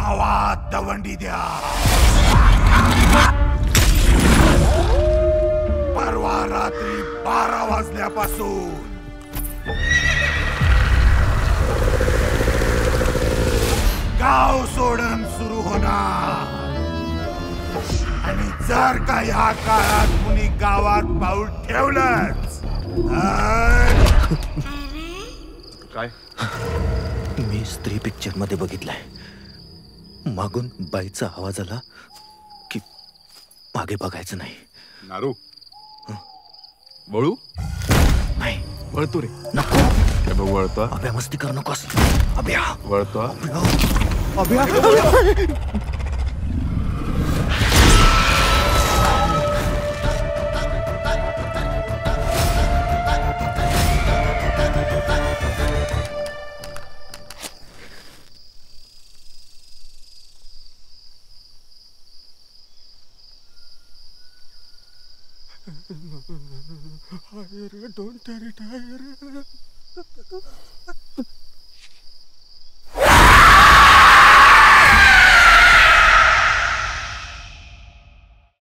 गावात दवंडी द्या. परवा रात्री 12 वाजल्यापासून गाव सोडण सुरू होणार. आणि जर का ह्या काळात कुणी गावात पाऊल ठेवलंच काय? मी स्त्री पिक्चर मध्ये बघितलंय. मागून बाईचा आवाज आला की मागे बघायचं नाही. नारू वळू नाही. वळतो रे. नको. वळतो. अभ्या मस्ती करू नकोस. अभ्या वळतो. अभ्या Don't tell it,